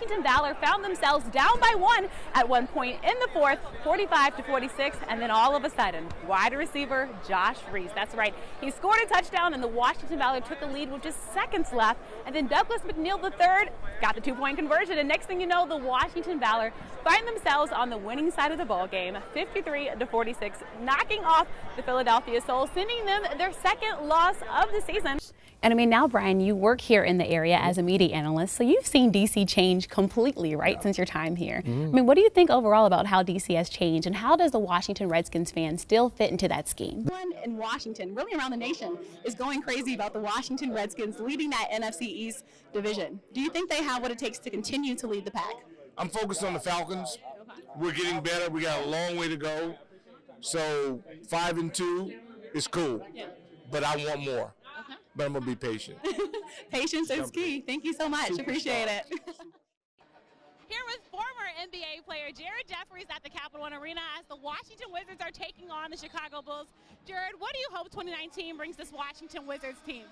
Washington Valor found themselves down by 1 at one point in the fourth, 45-46, and then all of a sudden, wide receiver Josh Reese, that's right, he scored a touchdown and the Washington Valor took the lead with just seconds left, and then Douglas McNeil III got the 2-point conversion, and next thing you know, the Washington Valor find themselves on the winning side of the ball game, 53-46, knocking off the Philadelphia Soul, sending them their second loss of the season. And I mean, now, Brian, you work here in the area as a media analyst, so you've seen DC change completely, right, since your time here. I mean, what do you think overall about how DC has changed, and how does the Washington Redskins fan still fit into that scheme? Everyone in Washington, really around the nation, is going crazy about the Washington Redskins leading that NFC East division. Do you think they have what it takes to continue to lead the pack? I'm focused on the Falcons. We're getting better. We got a long way to go. So 5-2 is cool, but I want more. But I'm going to be patient. Patience is key. Thank you so much. Appreciate it. Here with former NBA player Jared Jeffries at the Capital One Arena as the Washington Wizards are taking on the Chicago Bulls. Jared, what do you hope 2019 brings this Washington Wizards team?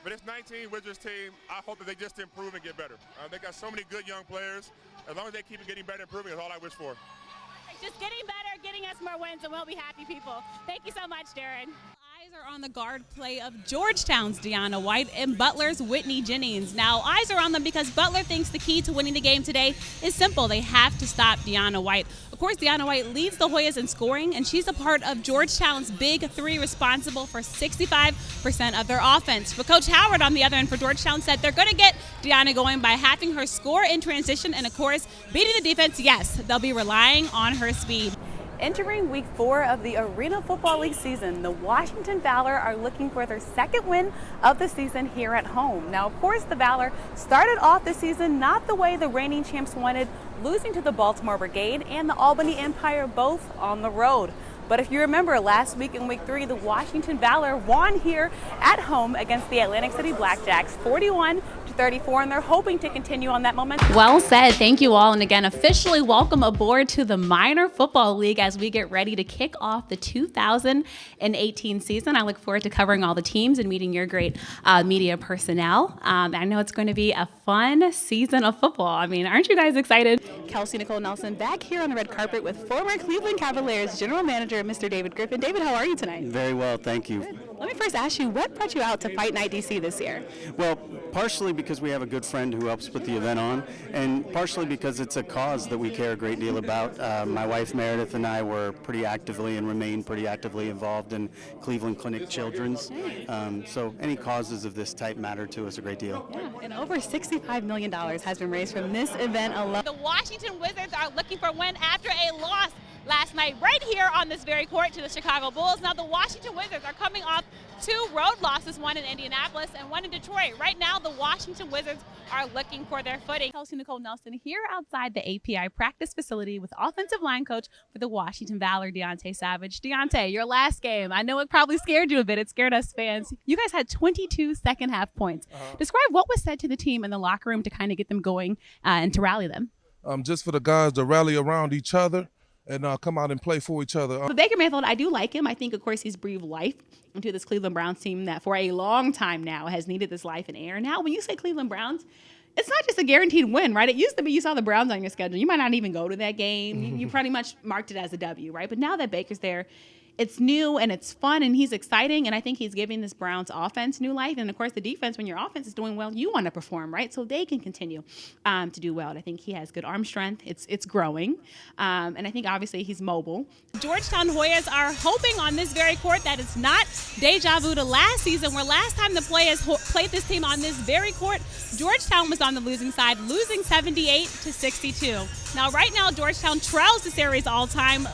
For this 19 Wizards team, I hope that they just improve and get better. They got so many good young players. As long as they keep getting better, improving is all I wish for. Just getting better, getting us more wins, and we'll be happy people. Thank you so much, Jared. Eyes are on the guard play of Georgetown's Deanna White and Butler's Whitney Jennings. Now, eyes are on them because Butler thinks the key to winning the game today is simple. They have to stop Deanna White. Of course, Deanna White leads the Hoyas in scoring, and she's a part of Georgetown's Big Three, responsible for 65% of their offense. But Coach Howard, on the other end for Georgetown, said they're going to get Deanna going by having her score in transition and, of course, beating the defense. Yes, they'll be relying on her speed. Entering week 4 of the Arena Football League season, the Washington Valor are looking for their second win of the season here at home. Now, of course, the Valor started off the season not the way the reigning champs wanted, losing to the Baltimore Brigade and the Albany Empire, both on the road. But if you remember, last week in week 3, the Washington Valor won here at home against the Atlantic City Blackjacks, 41-34, and they're hoping to continue on that momentum. Well said. Thank you all. And again, officially welcome aboard to the Minor Football League as we get ready to kick off the 2018 season. I look forward to covering all the teams and meeting your great media personnel. I know it's going to be a fun season of football. I mean, aren't you guys excited? Kelsey Nicole Nelson back here on the red carpet with former Cleveland Cavaliers General Manager Mr. David Griffin. David, how are you tonight? Very well, thank you. Let me first ask you, what brought you out to Fight Night DC this year? Well, partially because we have a good friend who helps put the event on, and partially because it's a cause that we care a great deal about. My wife Meredith and I were pretty actively and remain pretty actively involved in Cleveland Clinic Children's. So any causes of this type matter to us a great deal. Yeah, and over $65 million has been raised from this event alone. The Washington Wizards are looking for a win after a loss last night right here on this very court to the Chicago Bulls. Now the Washington Wizards are coming off 2 road losses, one in Indianapolis and one in Detroit. Right now the Washington Wizards are looking for their footing. Kelsey Nicole Nelson here outside the API practice facility with offensive line coach for the Washington Valor, Deontay Savage. Deontay, your last game, I know it probably scared you a bit. It scared us fans. You guys had 22 second half points. Describe what was said to the team in the locker room to kind of get them going and to rally them. Just for the guys to rally around each other and come out and play for each other. But Baker Mayfield, I do like him. I think, of course, he's breathed life into this Cleveland Browns team that for a long time now has needed this life and air. Now, when you say Cleveland Browns, it's not just a guaranteed win, right? It used to be you saw the Browns on your schedule. You might not even go to that game. You pretty much marked it as a W, right? But now that Baker's there, it's new and it's fun and he's exciting, and I think he's giving this Browns offense new life. And of course, the defense, when your offense is doing well, you want to perform, right? So they can continue to do well. And I think he has good arm strength. It's growing, and I think obviously he's mobile. Georgetown Hoyas are hoping on this very court that it's not deja vu to last season, where last time the players played this team on this very court, Georgetown was on the losing side, losing 78-62. Now, right now, Georgetown trails the series all time,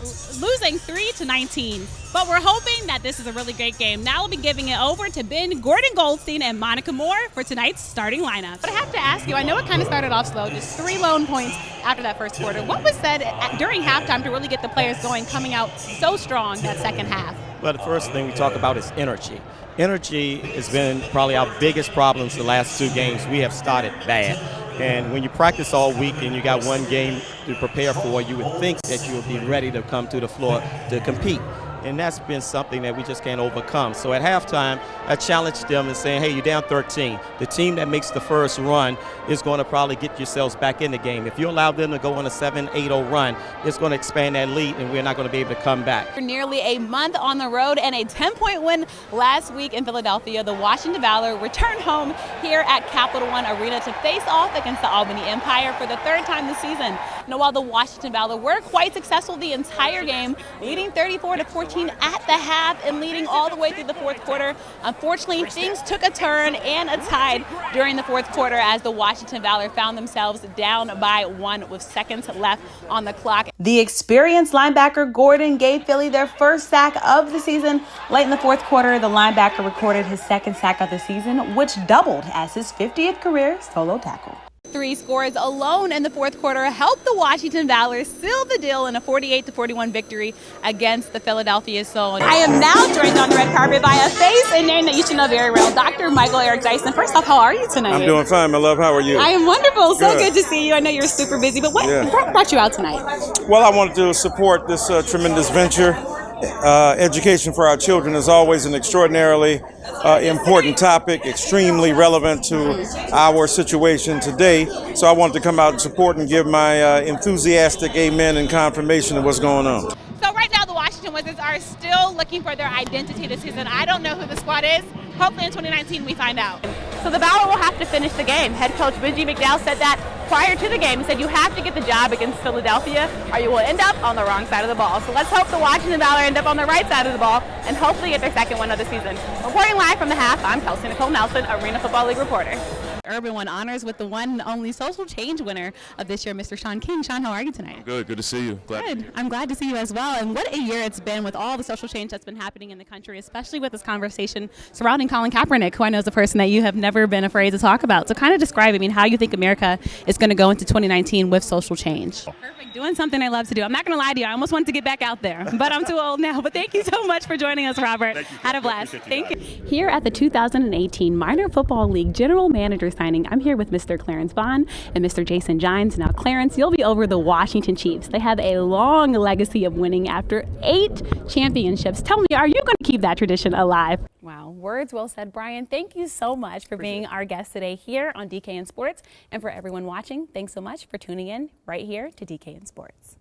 losing 3-19. But we're hoping that this is a really great game. Now we'll be giving it over to Ben Gordon Goldstein and Monica Moore for tonight's starting lineup. But I have to ask you, I know it kind of started off slow, just 3 lone points after that first quarter. What was said during halftime to really get the players going, coming out so strong that second half? Well, the first thing we talk about is energy. Energy has been probably our biggest problem the last 2 games. We have started bad. And when you practice all week and you got one game to prepare for, you would think that you would be ready to come to the floor to compete. And that's been something that we just can't overcome. So at halftime, I challenged them and saying, hey, you're down 13. The team that makes the first run is going to probably get yourselves back in the game. If you allow them to go on a 7-8-0 run, it's going to expand that lead, and we're not going to be able to come back. For nearly a month on the road and a 10-point win last week in Philadelphia, the Washington Valor returned home here at Capital One Arena to face off against the Albany Empire for the third time this season. Now, while the Washington Valor were quite successful the entire game, leading 34-14 at the half and leading all the way through the fourth quarter, unfortunately, things took a turn and a tide during the fourth quarter as the Washington Valor found themselves down by 1 with seconds left on the clock. The experienced linebacker Gordon gave Philly their first sack of the season. Late in the fourth quarter, the linebacker recorded his second sack of the season, which doubled as his 50th career solo tackle. 3 scores alone in the fourth quarter helped the Washington Valor seal the deal in a 48-41 victory against the Philadelphia Soul. I am now joined on the red carpet by a face and name that you should know very well, Dr. Michael Eric Dyson. First off, how are you tonight? I'm doing fine, my love. How are you? I am wonderful. So good to see you. I know you're super busy, but what brought you out tonight? Well, I wanted to support this tremendous venture. Education for our children is always an extraordinarily important topic, extremely relevant to our situation today. So I wanted to come out and support and give my enthusiastic amen and confirmation of what's going on. So right now the Washington Wizards are still looking for their identity this season. I don't know who the squad is. Hopefully in 2019 we find out. So the Valor will have to finish the game. Head coach Benji McDowell said that prior to the game. He said you have to get the job against Philadelphia or you will end up on the wrong side of the ball. So let's hope the Washington Valor end up on the right side of the ball and hopefully get their second win of the season. Reporting live from the half, I'm Kelsey Nicole Nelson, Arena Football League reporter. Urban One honors with the one and only social change winner of this year, Mr. Sean King. Sean, how are you tonight? Good to see you. Good. I'm glad to see you as well. And what a year it's been with all the social change that's been happening in the country, especially with this conversation surrounding Colin Kaepernick, who I know is a person that you have never been afraid to talk about. So kind of describe, how you think America is going to go into 2019 with social change. Perfect. Doing something I love to do. I'm not going to lie to you. I almost wanted to get back out there, but I'm too old now. But thank you so much for joining us, Robert. Thank you. Had a blast. Thank you. Here at the 2018 Minor Football League General Manager signing, I'm here with Mr. Clarence Vaughn and Mr. Jason Gines. Now, Clarence, you'll be over the Washington Chiefs. They have a long legacy of winning after 8 championships. Tell me, are you going to keep that tradition alive? Wow, words well said, Brian. Thank you so much for being our guest today here on DKN Sports. And for everyone watching, thanks so much for tuning in right here to DKN Sports.